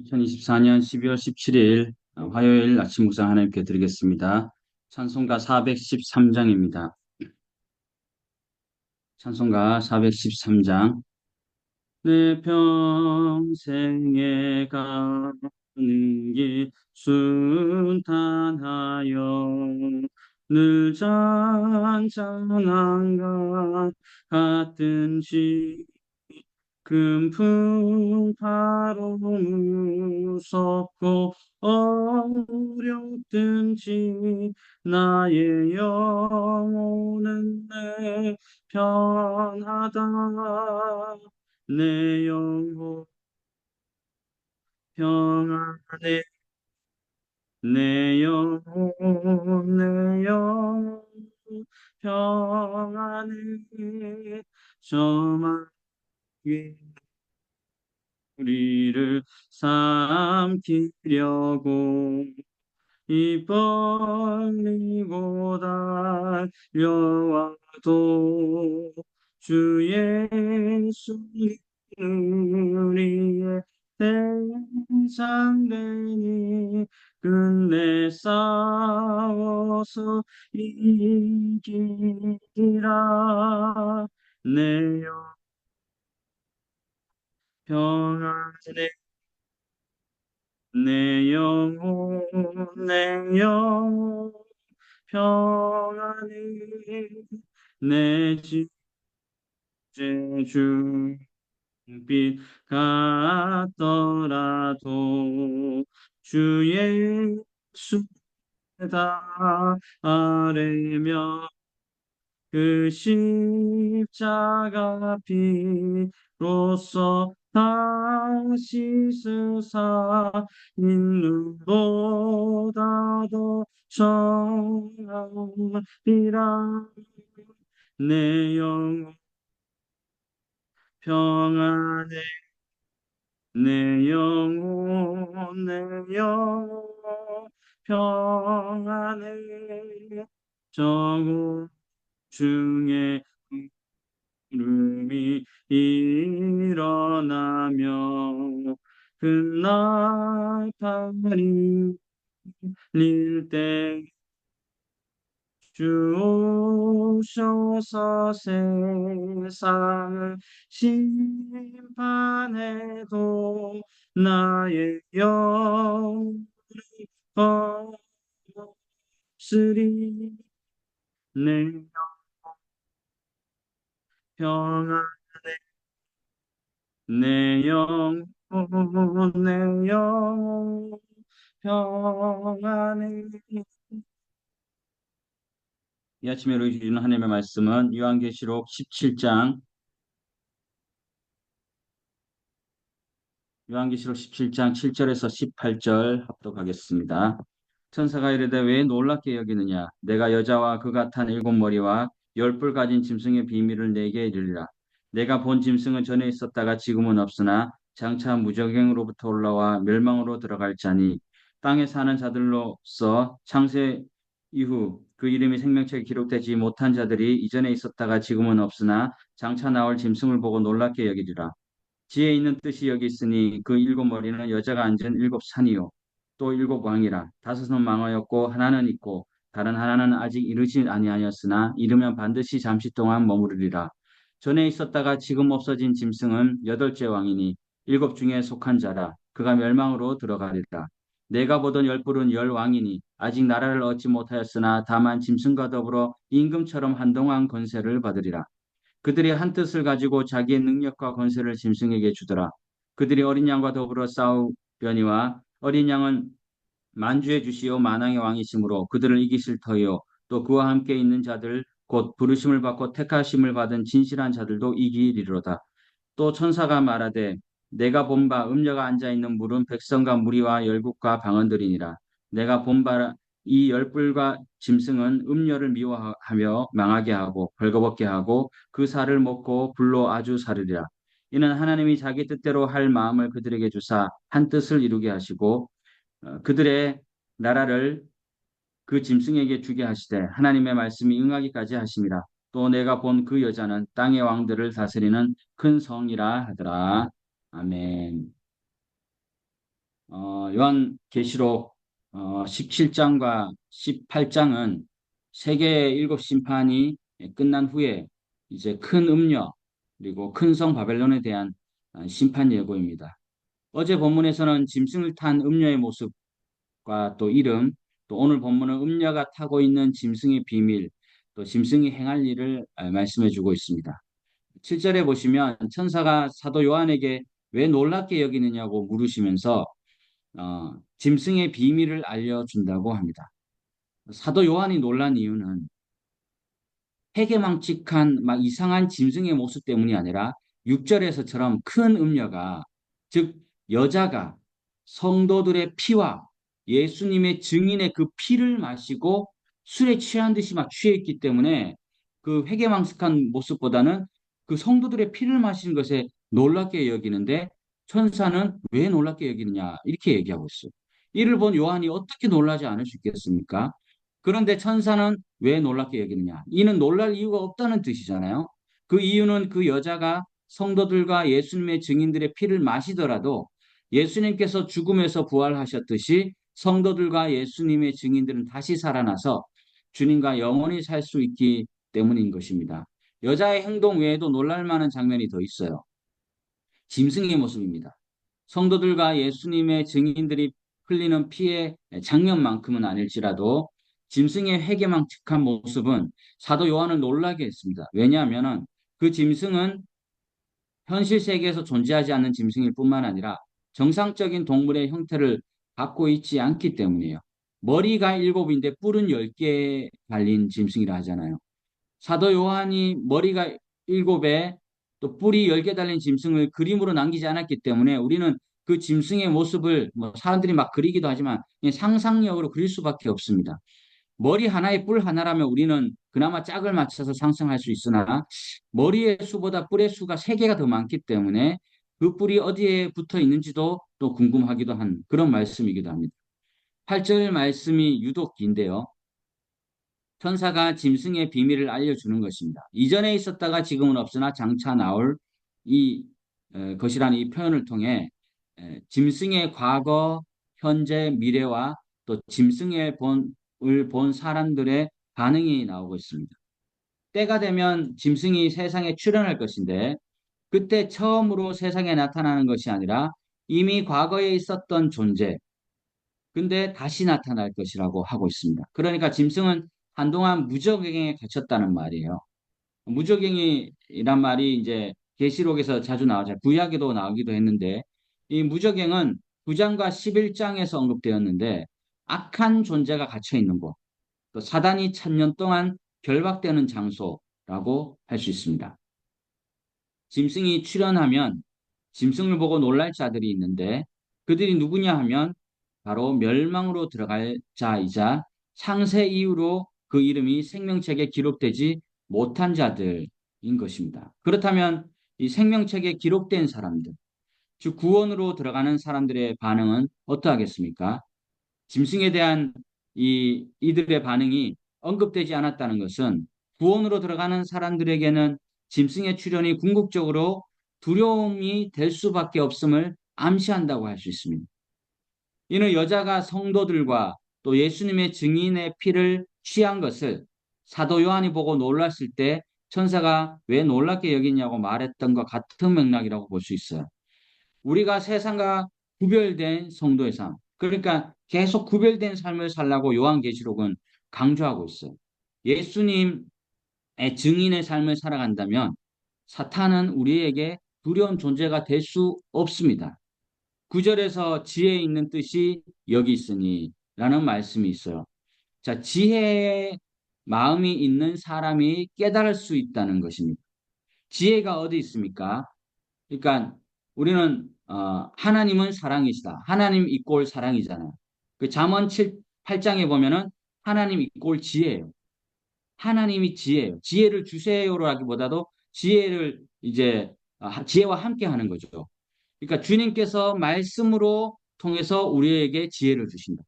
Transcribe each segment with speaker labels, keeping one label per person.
Speaker 1: 2024년 12월 17일 화요일 아침 묵상 하나님께 드리겠습니다. 찬송가 413장입니다. 찬송가 413장. 내 평생에 가는 길 순탄하여 늘 잔잔한 것 같은지 금풍파로 무섭고 어렵든지 나의 영혼은 내 편하다. 내 영혼 평안해. 내 영혼 내 영혼 평안해. 저만 우리를 삼키려고 이 벌리고 달려와도 주 예수님 우리의 대장되니 끝내 싸워서 이기리라. 내 평안에 내 영혼 내 영혼 평안히 내 집제 주빛 같더라도 주 예수 다 아뢰며 그 십자가 피로써 다시 쓰사 인누보다 더 정하리라. 내 영혼 평안해. 내 영혼 내 영혼 평안해. 정오 중에 구름이 일어나며 그 나팔이 울릴 때 주 오셔서 세상을 심판해도 나의 영혼이 없으리. 내 평안해. 내 영혼 내 영혼 평안해. 이 아침에 우리 주시는 하나님의 말씀은 요한계시록 17장 7절에서 18절 합독하겠습니다. 천사가 이르되 왜 놀랍게 여기느냐? 내가 여자와 그 같은 일곱 머리와 열 뿔 가진 짐승의 비밀을 내게 이르리라. 내가 본 짐승은 전에 있었다가 지금은 없으나 장차 무적행으로부터 올라와 멸망으로 들어갈 자니 땅에 사는 자들로서 창세 이후 그 이름이 생명책에 기록되지 못한 자들이 이전에 있었다가 지금은 없으나 장차 나올 짐승을 보고 놀랍게 여기리라. 지혜 있는 뜻이 여기 있으니 그 일곱 머리는 여자가 앉은 일곱 산이요 또 일곱 왕이라. 다섯은 망하였고 하나는 있고 다른 하나는 아직 이르지 아니하였으나 이르면 반드시 잠시 동안 머무르리라. 전에 있었다가 지금 없어진 짐승은 여덟째 왕이니 일곱 중에 속한 자라. 그가 멸망으로 들어가리라. 내가 보던 열불은 열 왕이니 아직 나라를 얻지 못하였으나 다만 짐승과 더불어 임금처럼 한동안 권세를 받으리라. 그들이 한 뜻을 가지고 자기의 능력과 권세를 짐승에게 주더라. 그들이 어린 양과 더불어 싸우려니와 어린 양은 만주의 주시요 만왕의 왕이시므로 그들을 이기실 터이요 또 그와 함께 있는 자들 곧 부르심을 받고 택하심을 받은 진실한 자들도 이기리로다. 또 천사가 말하되 내가 본 바 음녀가 앉아 있는 물은 백성과 무리와 열국과 방언들이니라. 내가 본 바 이 열불과 짐승은 음녀를 미워하며 망하게 하고 벌거벗게 하고 그 살을 먹고 불로 아주 사르리라. 이는 하나님이 자기 뜻대로 할 마음을 그들에게 주사 한 뜻을 이루게 하시고 그들의 나라를 그 짐승에게 주게 하시되 하나님의 말씀이 응하기까지 하심이라. 또 내가 본 그 여자는 땅의 왕들을 다스리는 큰 성이라 하더라. 아멘. 요한계시록 17장과 18장은 세계의 일곱 심판이 끝난 후에 이제 큰 음녀 그리고 큰 성 바벨론에 대한 심판 예고입니다. 어제 본문에서는 짐승을 탄 음녀의 모습과 또 이름, 또 오늘 본문은 음녀가 타고 있는 짐승의 비밀, 또 짐승이 행할 일을 말씀해 주고 있습니다. 7절에 보시면 천사가 사도 요한에게 왜 놀랍게 여기느냐고 물으시면서 짐승의 비밀을 알려준다고 합니다. 사도 요한이 놀란 이유는 회개망측한 막 이상한 짐승의 모습 때문이 아니라 6절에서처럼 큰 음녀가 즉 여자가 성도들의 피와 예수님의 증인의 그 피를 마시고 술에 취한 듯이 막 취했기 때문에 그 회개망측한 모습보다는 그 성도들의 피를 마시는 것에 놀랍게 여기는데 천사는 왜 놀랍게 여기느냐 이렇게 얘기하고 있어요. 이를 본 요한이 어떻게 놀라지 않을 수 있겠습니까? 그런데 천사는 왜 놀랍게 여기느냐? 이는 놀랄 이유가 없다는 뜻이잖아요. 그 이유는 그 여자가 성도들과 예수님의 증인들의 피를 마시더라도 예수님께서 죽음에서 부활하셨듯이 성도들과 예수님의 증인들은 다시 살아나서 주님과 영원히 살 수 있기 때문인 것입니다. 여자의 행동 외에도 놀랄 만한 장면이 더 있어요. 짐승의 모습입니다. 성도들과 예수님의 증인들이 흘리는 피의 장면만큼은 아닐지라도 짐승의 회개망측한 모습은 사도 요한을 놀라게 했습니다. 왜냐하면 그 짐승은 현실 세계에서 존재하지 않는 짐승일 뿐만 아니라 정상적인 동물의 형태를 갖고 있지 않기 때문이에요. 머리가 7인데 뿔은 10개 달린 짐승이라 하잖아요. 사도 요한이 머리가 7에 또 뿔이 10개 달린 짐승을 그림으로 남기지 않았기 때문에 우리는 그 짐승의 모습을 뭐 사람들이 막 그리기도 하지만 상상력으로 그릴 수밖에 없습니다. 머리 하나에 뿔 하나라면 우리는 그나마 짝을 맞춰서 상상할 수 있으나 머리의 수보다 뿔의 수가 3개가 더 많기 때문에 그 뿔이 어디에 붙어 있는지도 또 궁금하기도 한 그런 말씀이기도 합니다. 8절 말씀이 유독 긴데요. 천사가 짐승의 비밀을 알려주는 것입니다. 이전에 있었다가 지금은 없으나 장차 나올 이 것이라는 이 표현을 통해 짐승의 과거, 현재, 미래와 또 짐승의 본을 본 사람들의 반응이 나오고 있습니다. 때가 되면 짐승이 세상에 출현할 것인데 그때 처음으로 세상에 나타나는 것이 아니라 이미 과거에 있었던 존재, 근데 다시 나타날 것이라고 하고 있습니다. 그러니까 짐승은 한동안 무적행에 갇혔다는 말이에요. 무적행이란 말이 이제 계시록에서 자주 나오죠. 구약에도 나오기도 했는데 이 무적행은 9장과 11장에서 언급되었는데 악한 존재가 갇혀 있는 곳, 또 사단이 1000년 동안 결박되는 장소라고 할 수 있습니다. 짐승이 출현하면 짐승을 보고 놀랄 자들이 있는데 그들이 누구냐 하면 바로 멸망으로 들어갈 자이자 창세 이후로 그 이름이 생명책에 기록되지 못한 자들인 것입니다. 그렇다면 이 생명책에 기록된 사람들, 즉 구원으로 들어가는 사람들의 반응은 어떠하겠습니까? 짐승에 대한 이들의 반응이 언급되지 않았다는 것은 구원으로 들어가는 사람들에게는 짐승의 출현이 궁극적으로 두려움이 될 수밖에 없음을 암시한다고 할 수 있습니다. 이는 여자가 성도들과 또 예수님의 증인의 피를 취한 것을 사도 요한이 보고 놀랐을 때 천사가 왜 놀랍게 여기냐고 말했던 것 같은 맥락이라고 볼 수 있어요. 우리가 세상과 구별된 성도의 삶, 그러니까 계속 구별된 삶을 살라고 요한계시록은 강조하고 있어요. 예수님의 증인의 삶을 살아간다면 사탄은 우리에게 두려운 존재가 될 수 없습니다. 9절에서 지혜에 있는 뜻이 여기 있으니 라는 말씀이 있어요. 자, 지혜의 마음이 있는 사람이 깨달을 수 있다는 것입니다. 지혜가 어디 있습니까? 그러니까 우리는 하나님은 사랑이시다. 하나님 이꼴 사랑이잖아요. 그 잠언 7, 8장에 보면은 하나님 이꼴 지혜예요. 하나님이 지혜예요. 지혜를 주세요라기보다도 지혜를 이제 지혜와 함께 하는 거죠. 그러니까 주님께서 말씀으로 통해서 우리에게 지혜를 주신다.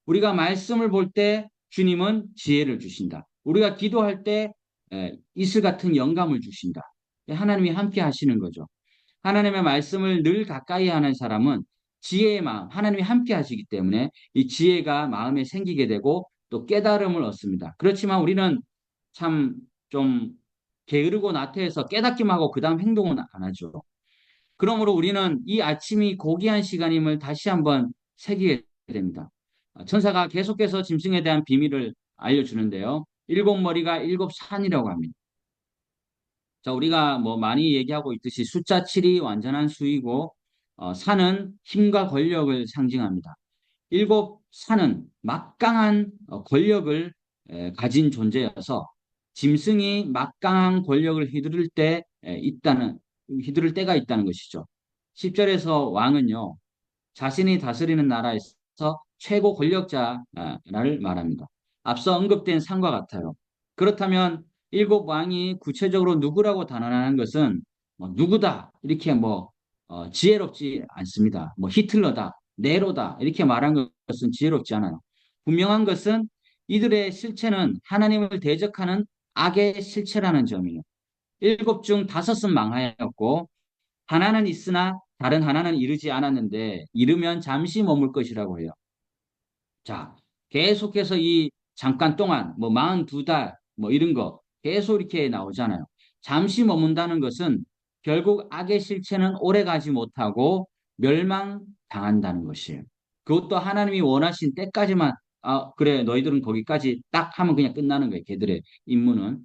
Speaker 1: 우리가 말씀을 볼 때 주님은 지혜를 주신다. 우리가 기도할 때 이슬 같은 영감을 주신다. 하나님이 함께 하시는 거죠. 하나님의 말씀을 늘 가까이 하는 사람은 지혜의 마음, 하나님이 함께 하시기 때문에 이 지혜가 마음에 생기게 되고 또 깨달음을 얻습니다. 그렇지만 우리는 참 좀 게으르고 나태해서 깨닫기만 하고 그 다음 행동은 안 하죠. 그러므로 우리는 이 아침이 고귀한 시간임을 다시 한번 새기게 됩니다. 천사가 계속해서 짐승에 대한 비밀을 알려주는데요. 일곱 머리가 일곱 산이라고 합니다. 자, 우리가 뭐 많이 얘기하고 있듯이 숫자 7이 완전한 수이고, 산은 힘과 권력을 상징합니다. 일곱 산은 막강한 권력을 가진 존재여서 짐승이 막강한 권력을 휘두를 때가 있다는 것이죠. 10절에서 왕은요, 자신이 다스리는 나라에서 최고 권력자를 말합니다. 앞서 언급된 상과 같아요. 그렇다면 일곱 왕이 구체적으로 누구라고 단언하는 것은 뭐 누구다 이렇게 뭐 지혜롭지 않습니다. 뭐 히틀러다, 네로다 이렇게 말한 것은 지혜롭지 않아요. 분명한 것은 이들의 실체는 하나님을 대적하는 악의 실체라는 점이에요. 일곱 중 다섯은 망하였고 하나는 있으나 다른 하나는 이르지 않았는데 이르면 잠시 머물 것이라고 해요. 자, 계속해서 이 잠깐 동안 뭐 42달 뭐 이런 거 계속 이렇게 나오잖아요. 잠시 머문다는 것은 결국 악의 실체는 오래 가지 못하고 멸망당한다는 것이에요. 그것도 하나님이 원하신 때까지만 그래 너희들은 거기까지 딱 하면 그냥 끝나는 거예요. 걔들의 임무는.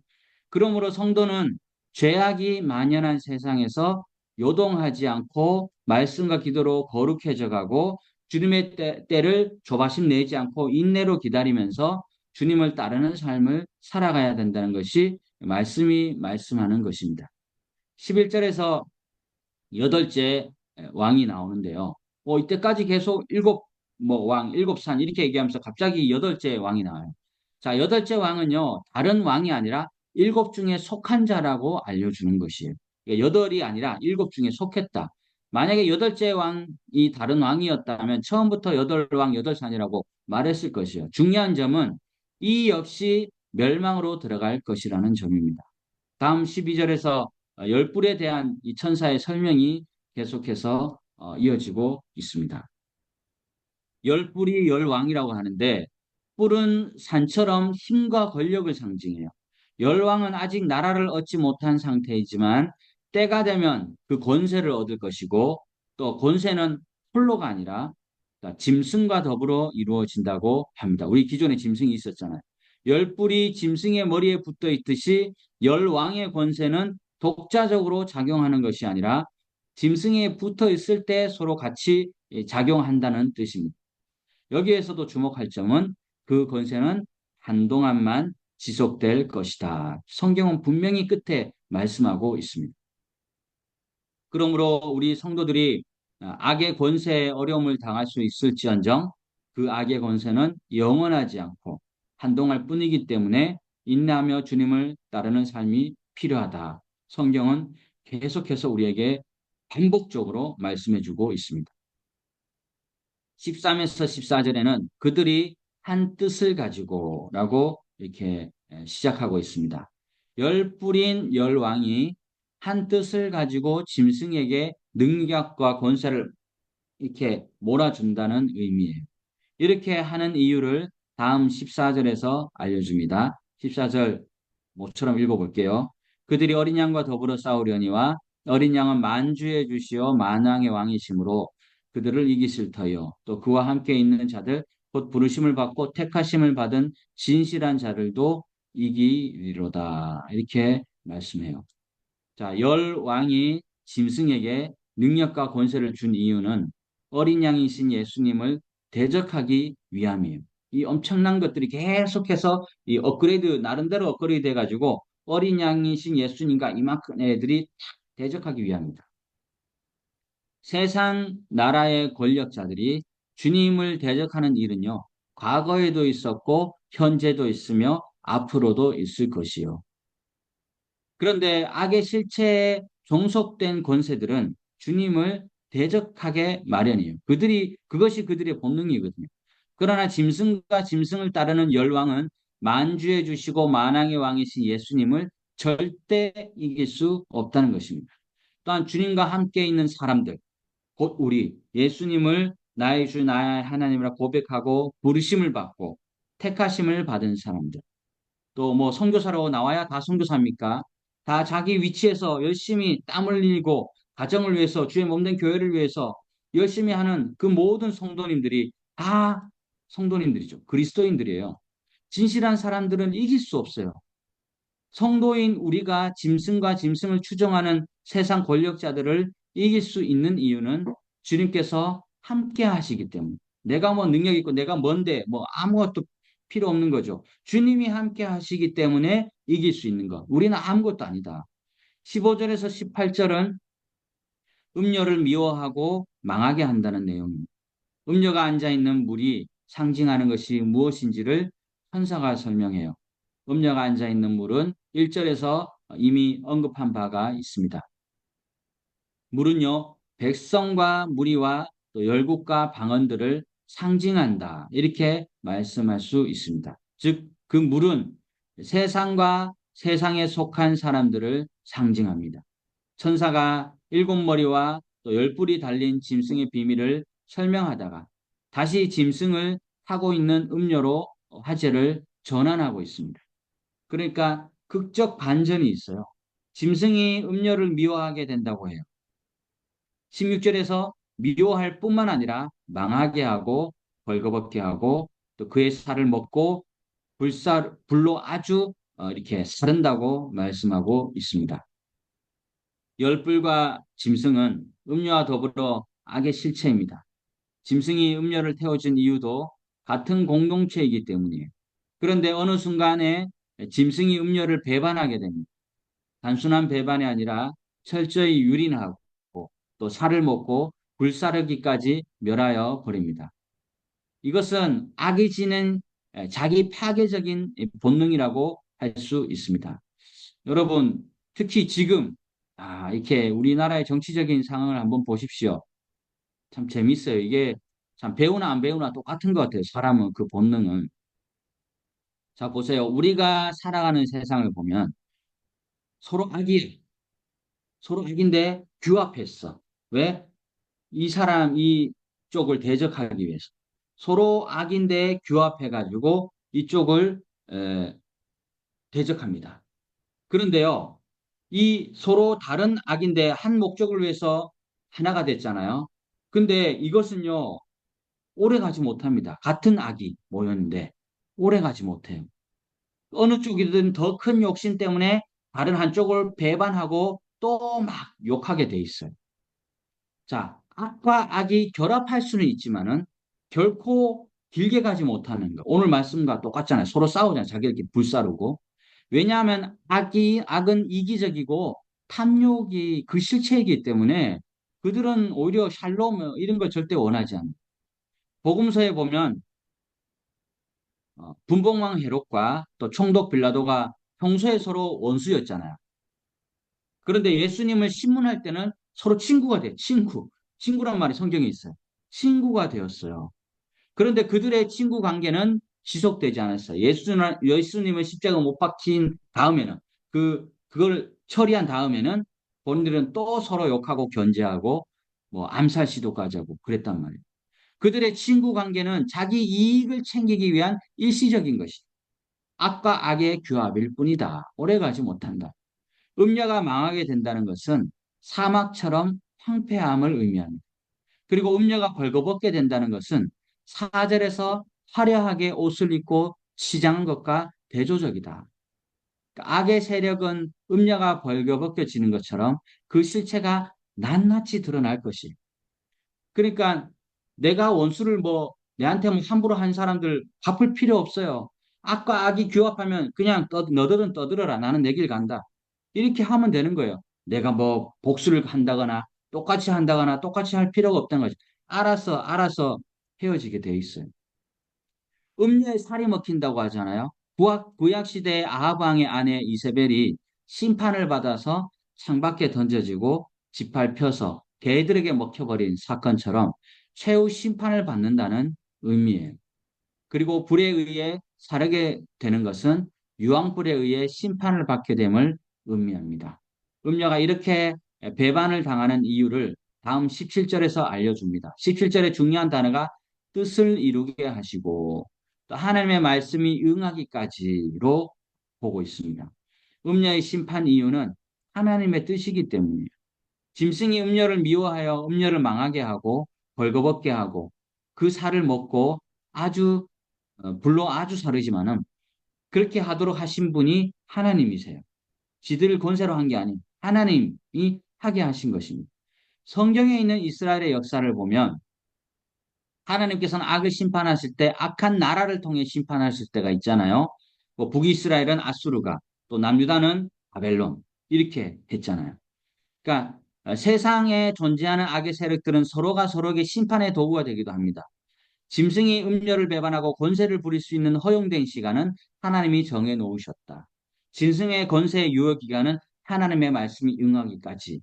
Speaker 1: 그러므로 성도는 죄악이 만연한 세상에서 요동하지 않고 말씀과 기도로 거룩해져 가고 주님의 때를 조바심 내지 않고 인내로 기다리면서 주님을 따르는 삶을 살아가야 된다는 것이 말씀이 말씀하는 것입니다. 11절에서 여덟째 왕이 나오는데요. 이때까지 계속 일곱 뭐 왕, 일곱 산 이렇게 얘기하면서 갑자기 여덟째 왕이 나와요. 자, 여덟째 왕은요, 다른 왕이 아니라 일곱 중에 속한 자라고 알려주는 것이에요. 그러니까 여덟이 아니라 일곱 중에 속했다. 만약에 여덟째 왕이 다른 왕이었다면 처음부터 여덟 왕, 여덟 산이라고 말했을 것이에요. 중요한 점은 이 역시 멸망으로 들어갈 것이라는 점입니다. 다음 12절에서 열불에 대한 이 천사의 설명이 계속해서 이어지고 있습니다. 열불이 열왕이라고 하는데 뿔은 산처럼 힘과 권력을 상징해요. 열왕은 아직 나라를 얻지 못한 상태이지만 때가 되면 그 권세를 얻을 것이고 또 권세는 홀로가 아니라 짐승과 더불어 이루어진다고 합니다. 우리 기존에 짐승이 있었잖아요. 열뿔이 짐승의 머리에 붙어 있듯이 열왕의 권세는 독자적으로 작용하는 것이 아니라 짐승에 붙어 있을 때 서로 같이 작용한다는 뜻입니다. 여기에서도 주목할 점은 그 권세는 한동안만 지속될 것이다. 성경은 분명히 끝에 말씀하고 있습니다. 그러므로 우리 성도들이 악의 권세에 어려움을 당할 수 있을지언정 그 악의 권세는 영원하지 않고 한동안 뿐이기 때문에 인내하며 주님을 따르는 삶이 필요하다. 성경은 계속해서 우리에게 반복적으로 말씀해주고 있습니다. 13에서 14절에는 그들이 한 뜻을 가지고라고 이렇게 시작하고 있습니다. 열 뿔인 열 왕이 한 뜻을 가지고 짐승에게 능력과 권세를 이렇게 몰아준다는 의미예요. 이렇게 하는 이유를 다음 14절에서 알려줍니다. 14절 모처럼 읽어볼게요. 그들이 어린 양과 더불어 싸우려니와 어린 양은 만주의 주시오 만왕의 왕이시므로 그들을 이기실 터요. 또 그와 함께 있는 자들 곧 부르심을 받고 택하심을 받은 진실한 자들도 이기리로다. 이렇게 말씀해요. 자, 열 왕이 짐승에게 능력과 권세를 준 이유는 어린 양이신 예수님을 대적하기 위함이에요. 이 엄청난 것들이 계속해서 이 업그레이드, 나름대로 업그레이드 해가지고 어린 양이신 예수님과 이만큼 애들이 대적하기 위함입니다. 세상 나라의 권력자들이 주님을 대적하는 일은요, 과거에도 있었고, 현재도 있으며, 앞으로도 있을 것이요. 그런데 악의 실체에 종속된 권세들은 주님을 대적하게 마련이에요. 그것이 그들의 본능이거든요. 그러나 짐승과 짐승을 따르는 열왕은 만주해 주시고 만왕의 왕이신 예수님을 절대 이길 수 없다는 것입니다. 또한 주님과 함께 있는 사람들, 곧 우리 예수님을 나의 주 나의 하나님이라 고백하고 부르심을 받고 택하심을 받은 사람들. 또 뭐 선교사로 나와야 다 선교사입니까? 다 자기 위치에서 열심히 땀 흘리고 가정을 위해서 주의 몸된 교회를 위해서 열심히 하는 그 모든 성도님들이 다 성도님들이죠. 그리스도인들이에요. 진실한 사람들은 이길 수 없어요. 성도인 우리가 짐승과 짐승을 추종하는 세상 권력자들을 이길 수 있는 이유는 주님께서 함께 하시기 때문에. 내가 뭐 능력 있고 내가 뭔데 뭐 아무것도 필요 없는 거죠. 주님이 함께 하시기 때문에 이길 수 있는 것. 우리는 아무것도 아니다. 15절에서 18절은 음료를 미워하고 망하게 한다는 내용입니다. 음료가 앉아 있는 물이 상징하는 것이 무엇인지를 천사가 설명해요. 음료가 앉아 있는 물은 1절에서 이미 언급한 바가 있습니다. 물은요, 백성과 무리와 또 열국과 방언들을 상징한다. 이렇게 말씀할 수 있습니다. 즉, 그 물은 세상과 세상에 속한 사람들을 상징합니다. 천사가 일곱 머리와 또 열 뿔이 달린 짐승의 비밀을 설명하다가 다시 짐승을 타고 있는 음료로 화제를 전환하고 있습니다. 그러니까 극적 반전이 있어요. 짐승이 음료를 미워하게 된다고 해요. 16절에서 미워할 뿐만 아니라 망하게 하고 벌거벗게 하고 또 그의 살을 먹고 불로 아주 이렇게 사른다고 말씀하고 있습니다. 열불과 짐승은 음료와 더불어 악의 실체입니다. 짐승이 음료를 태워준 이유도 같은 공동체이기 때문이에요. 그런데 어느 순간에 짐승이 음료를 배반하게 됩니다. 단순한 배반이 아니라 철저히 유린하고 또 살을 먹고 불사르기까지 멸하여 버립니다. 이것은 악이 지닌 자기 파괴적인 본능이라고 할 수 있습니다. 여러분, 특히 지금 이렇게 우리나라의 정치적인 상황을 한번 보십시오. 참 재밌어요. 이게 참 배우나 안 배우나 똑같은 것 같아요. 사람은 그 본능은. 자, 보세요. 우리가 살아가는 세상을 보면 서로 악이 서로 악인데 규합했어. 왜? 이 사람 이쪽을 대적하기 위해서. 서로 악인데 규합해가지고 이쪽을 대적합니다. 그런데요, 이 서로 다른 악인데 한 목적을 위해서 하나가 됐잖아요. 근데 이것은요, 오래 가지 못합니다. 같은 악이 모였는데 오래 가지 못해요. 어느 쪽이든 더 큰 욕심 때문에 다른 한쪽을 배반하고 또 막 욕하게 돼 있어요. 자, 악과 악이 결합할 수는 있지만은 결코 길게 가지 못하는 거. 오늘 말씀과 똑같잖아요. 서로 싸우잖아요. 자기들끼리 불사르고. 왜냐하면 악은 이기적이고 탐욕이 그 실체이기 때문에 그들은 오히려 샬롬 이런 걸 절대 원하지 않아요. 복음서에 보면 분봉왕 헤롯과 또 총독 빌라도가 평소에 서로 원수였잖아요. 그런데 예수님을 신문할 때는 서로 친구가 돼. 친구. 친구란 말이 성경에 있어요. 친구가 되었어요. 그런데 그들의 친구 관계는 지속되지 않았어요. 예수님을 십자가 못 박힌 다음에는 그걸 처리한 다음에는 본인들은 또 서로 욕하고 견제하고 뭐 암살 시도까지 하고 그랬단 말이에요. 그들의 친구 관계는 자기 이익을 챙기기 위한 일시적인 것이 악과 악의 규합일 뿐이다. 오래가지 못한다. 음녀가 망하게 된다는 것은 사막처럼 황폐함을 의미합니다. 그리고 음녀가 벌거벗게 된다는 것은 사절에서 화려하게 옷을 입고 시장한 것과 대조적이다. 그러니까 악의 세력은 음녀가 벌거벗겨지는 것처럼 그 실체가 낱낱이 드러날 것이. 그러니까 내가 원수를 뭐 내한테 뭐 함부로 한 사람들 갚을 필요 없어요. 악과 악이 규합하면 그냥 너들은 떠들어라. 나는 내 길 간다. 이렇게 하면 되는 거예요. 내가 뭐 복수를 한다거나 똑같이 할 필요가 없다는 거죠. 알아서 헤어지게 돼 있어요. 음녀의 살이 먹힌다고 하잖아요. 구약 시대의 아합 왕의 아내 이세벨이 심판을 받아서 창밖에 던져지고 지팔 펴서 개들에게 먹혀버린 사건처럼 최후 심판을 받는다는 의미예요. 그리고 불에 의해 살게 되는 것은 유황불에 의해 심판을 받게 됨을 의미합니다. 음녀가 이렇게 배반을 당하는 이유를 다음 17절에서 알려줍니다. 17절의 중요한 단어가 뜻을 이루게 하시고 또 하나님의 말씀이 응하기까지로 보고 있습니다. 음녀의 심판 이유는 하나님의 뜻이기 때문이에요. 짐승이 음녀를 미워하여 음녀를 망하게 하고 벌거벗게 하고 그 살을 먹고 아주 불로 아주 사르지만은 그렇게 하도록 하신 분이 하나님이세요. 지들을 권세로 한 게 아닌 하나님이 하게 하신 것입니다. 성경에 있는 이스라엘의 역사를 보면 하나님께서는 악을 심판하실 때 악한 나라를 통해 심판하실 때가 있잖아요. 뭐 북이스라엘은 아수르가 또 남유다는 바벨론 이렇게 했잖아요. 그러니까 세상에 존재하는 악의 세력들은 서로가 서로에게 심판의 도구가 되기도 합니다. 짐승이 음료를 배반하고 권세를 부릴 수 있는 허용된 시간은 하나님이 정해 놓으셨다. 짐승의 권세의 유효 기간은 하나님의 말씀이 응하기까지.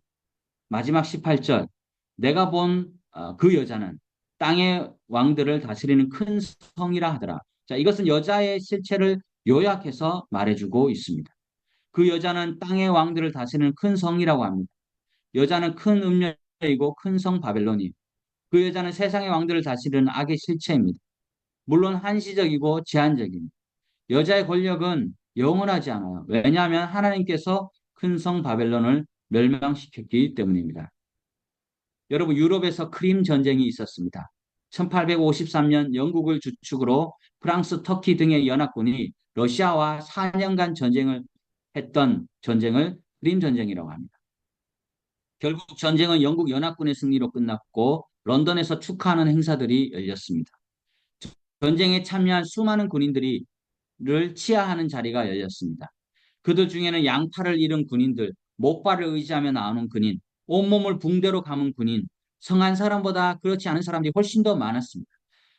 Speaker 1: 마지막 18절. 내가 본 그 여자는 땅의 왕들을 다스리는 큰 성이라 하더라. 자, 이것은 여자의 실체를 요약해서 말해주고 있습니다. 그 여자는 땅의 왕들을 다스리는 큰 성이라고 합니다. 여자는 큰 음녀이고 큰 성 바벨론이. 그 여자는 세상의 왕들을 다스리는 악의 실체입니다. 물론 한시적이고 제한적입니다. 여자의 권력은 영원하지 않아요. 왜냐하면 하나님께서 큰 성 바벨론을 멸망시켰기 때문입니다. 여러분, 유럽에서 크림 전쟁이 있었습니다. 1853년 영국을 주축으로 프랑스, 터키 등의 연합군이 러시아와 4년간 전쟁을 했던 전쟁을 크림 전쟁이라고 합니다. 결국 전쟁은 영국 연합군의 승리로 끝났고 런던에서 축하하는 행사들이 열렸습니다. 전쟁에 참여한 수많은 군인들을 치하하는 자리가 열렸습니다. 그들 중에는 양팔을 잃은 군인들, 목발을 의지하며 나오는 군인, 온몸을 붕대로 감은 군인, 성한 사람보다 그렇지 않은 사람들이 훨씬 더 많았습니다.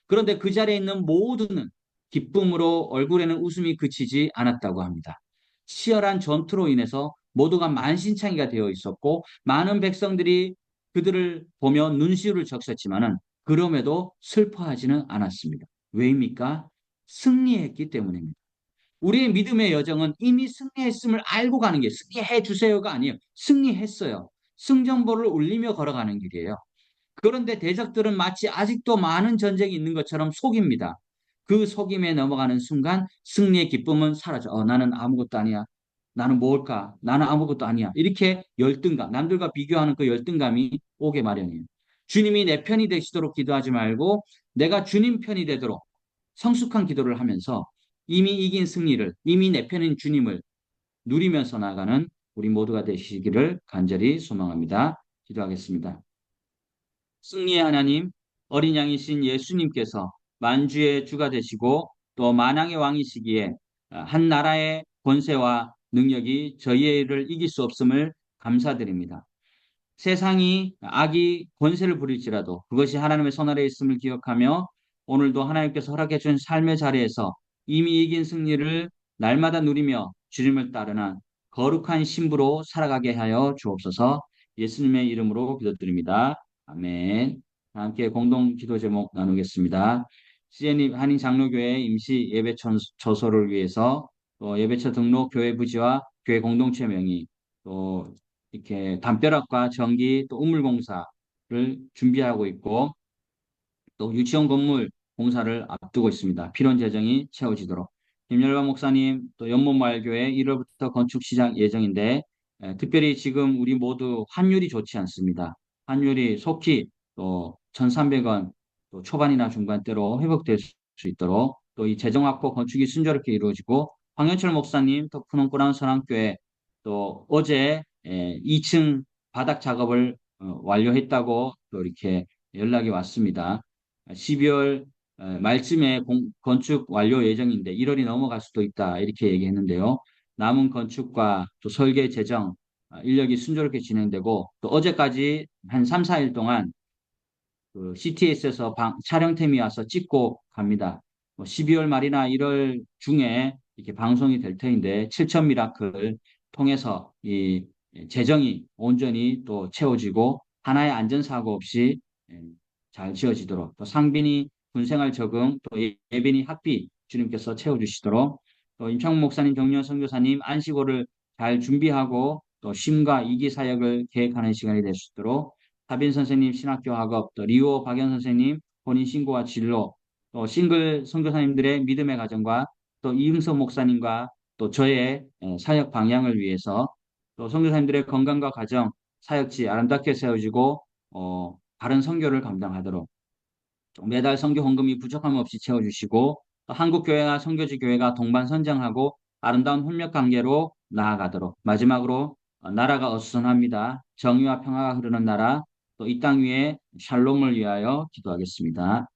Speaker 1: 그런데 그 자리에 있는 모두는 기쁨으로 얼굴에는 웃음이 그치지 않았다고 합니다. 치열한 전투로 인해서 모두가 만신창이가 되어 있었고 많은 백성들이 그들을 보며 눈시울을 적셨지만은 그럼에도 슬퍼하지는 않았습니다. 왜입니까? 승리했기 때문입니다. 우리의 믿음의 여정은 이미 승리했음을 알고 가는 게 승리해 주세요가 아니에요. 승리했어요. 승전보를 울리며 걸어가는 길이에요. 그런데 대적들은 마치 아직도 많은 전쟁이 있는 것처럼 속입니다. 그 속임에 넘어가는 순간 승리의 기쁨은 사라져. 나는 아무것도 아니야. 나는 뭘까? 나는 아무것도 아니야. 이렇게 열등감, 남들과 비교하는 그 열등감이 오게 마련이에요. 주님이 내 편이 되시도록 기도하지 말고 내가 주님 편이 되도록 성숙한 기도를 하면서 이미 이긴 승리를, 이미 내 편인 주님을 누리면서 나가는 우리 모두가 되시기를 간절히 소망합니다. 기도하겠습니다. 승리의 하나님, 어린 양이신 예수님께서 만주의 주가 되시고 또 만왕의 왕이시기에 한 나라의 권세와 능력이 저희를 이길 수 없음을 감사드립니다. 세상이 악이 권세를 부릴지라도 그것이 하나님의 손 아래에 있음을 기억하며 오늘도 하나님께서 허락해 준 삶의 자리에서 이미 이긴 승리를 날마다 누리며 주님을 따르는 거룩한 신부로 살아가게 하여 주옵소서. 예수님의 이름으로 기도드립니다. 아멘. 함께 공동 기도 제목 나누겠습니다. CNE 한인 장로교회 임시 예배 처소를 위해서 또 예배처 등록 교회 부지와 교회 공동체 명의 또 이렇게 담벼락과 전기 또 우물공사를 준비하고 있고 또 유치원 건물 공사를 앞두고 있습니다. 필요한 재정이 채워지도록. 김열반 목사님 또 연못마을교회 1월부터 건축 시작 예정인데 특별히 지금 우리 모두 환율이 좋지 않습니다. 환율이 속히 또 1,300원 또 초반이나 중반대로 회복될 수 있도록 또 이 재정 확보 건축이 순조롭게 이루어지고 황현철 목사님 또 푸놈꾸랑 선한교회 또 어제 2층 바닥 작업을 완료했다고 또 이렇게 연락이 왔습니다. 12월 말쯤에 건축 완료 예정인데 1월이 넘어갈 수도 있다 이렇게 얘기했는데요. 남은 건축과 또 설계 재정 인력이 순조롭게 진행되고 또 어제까지 한 3, 4일 동안 그 CTS에서 촬영팀이 와서 찍고 갑니다. 12월 말이나 1월 중에 이렇게 방송이 될 터인데 7천 미라클 통해서 이 재정이 온전히 또 채워지고 하나의 안전사고 없이 잘 지어지도록 또 상빈이 군생활 적응 또 예빈이 학비 주님께서 채워주시도록 또 임창훈 목사님 경륜 선교사님 안식오를 잘 준비하고 또 쉼과 이기 사역을 계획하는 시간이 될 수 있도록 다빈 선생님 신학교 학업, 또 리오 박연 선생님 본인 신고와 진로, 또 싱글 선교사님들의 믿음의 가정과 또 이흥서 목사님과 또 저의 사역 방향을 위해서 또 선교사님들의 건강과 가정, 사역지 아름답게 세워지고 바른 선교를 감당하도록 매달 선교 헌금이 부족함 없이 채워주시고 또 한국 교회와 선교지 교회가 동반 선정하고 아름다운 협력 관계로 나아가도록 마지막으로 나라가 어수선합니다. 정의와 평화가 흐르는 나라 또 이 땅 위에 샬롬을 위하여 기도하겠습니다.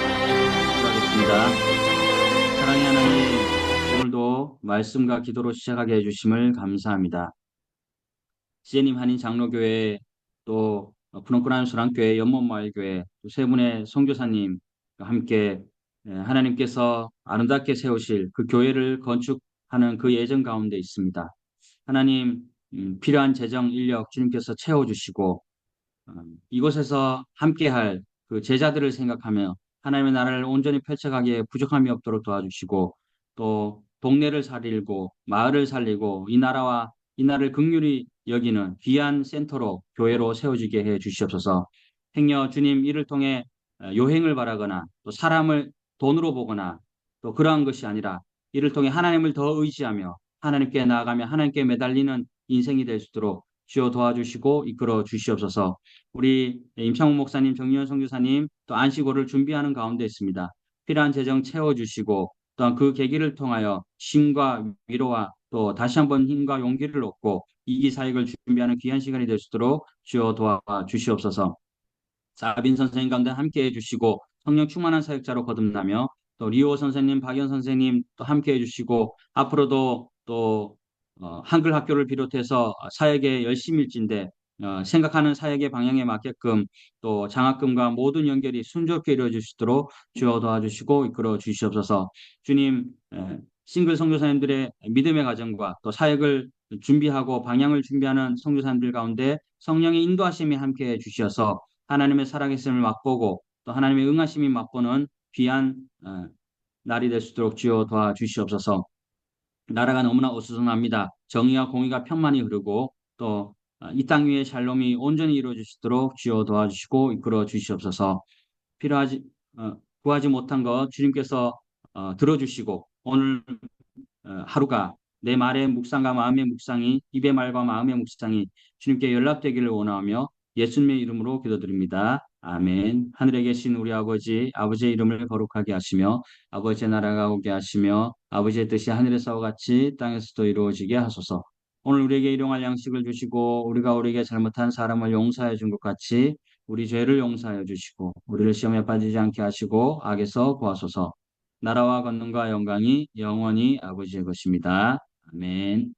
Speaker 1: 기도하겠습니다. 사랑의 하나님, 오늘도 말씀과 기도로 시작하게 해주심을 감사합니다. 지혜님 한인 장로교회 또 분홍구란 수랑교회 연못마을교회 세 분의 선교사님과 함께 하나님께서 아름답게 세우실 그 교회를 건축하는 그 예정 가운데 있습니다. 하나님 필요한 재정 인력 주님께서 채워주시고 이곳에서 함께할 그 제자들을 생각하며 하나님의 나라를 온전히 펼쳐가기에 부족함이 없도록 도와주시고 또 동네를 살리고 마을을 살리고 이 나라와 이 나라를 긍휼히 여기는 귀한 센터로 교회로 세워지게 해 주시옵소서. 행여 주님 이를 통해 요행을 바라거나 또 사람을 돈으로 보거나 또 그러한 것이 아니라 이를 통해 하나님을 더 의지하며 하나님께 나아가며 하나님께 매달리는 인생이 될 수 있도록 주여 도와주시고 이끌어 주시옵소서. 우리 임창훈 목사님, 정유현 선교사님 또 안식오를 준비하는 가운데 있습니다. 필요한 재정 채워주시고 또한 그 계기를 통하여 힘과 위로와 또 다시 한번 힘과 용기를 얻고 이기 사역을 준비하는 귀한 시간이 될 수 있도록 주여 도와주시옵소서. 사빈 선생님 가운데 함께해 주시고 성령 충만한 사역자로 거듭나며 또 리오 선생님, 박연 선생님 또 함께해 주시고 앞으로도 또 한글 학교를 비롯해서 사역에 열심일진데 생각하는 사역의 방향에 맞게끔 또 장학금과 모든 연결이 순조롭게 이루어질 수 있도록 주여 도와주시고 이끌어 주시옵소서. 주님, 싱글 선교사님들의 믿음의 가정과 또 사역을 준비하고 방향을 준비하는 선교사님들 가운데 성령의 인도하심이 함께해 주셔서 하나님의 살아계심을 맛보고 또 하나님의 응하심이 맛보는 귀한 날이 될 수 있도록 주여 도와주시옵소서. 나라가 너무나 어수선합니다. 정의와 공의가 편만히 흐르고 또 이 땅 위에 샬롬이 온전히 이루어질 수 있도록 주여 도와주시고 이끌어 주시옵소서. 필요하지 구하지 못한 것 주님께서 들어주시고 오늘 하루가 내 말의 묵상과 마음의 묵상이 입의 말과 마음의 묵상이 주님께 연락되기를 원하며 예수님의 이름으로 기도드립니다. 아멘. 하늘에 계신 우리 아버지, 아버지의 이름을 거룩하게 하시며 아버지의 나라가 오게 하시며 아버지의 뜻이 하늘에서와 같이 땅에서도 이루어지게 하소서. 오늘 우리에게 일용할 양식을 주시고 우리가 우리에게 잘못한 사람을 용서해 준 것 같이 우리 죄를 용서하여 주시고 우리를 시험에 빠지지 않게 하시고 악에서 구하소서. 나라와 권능과 영광이 영원히 아버지의 것입니다. 아멘.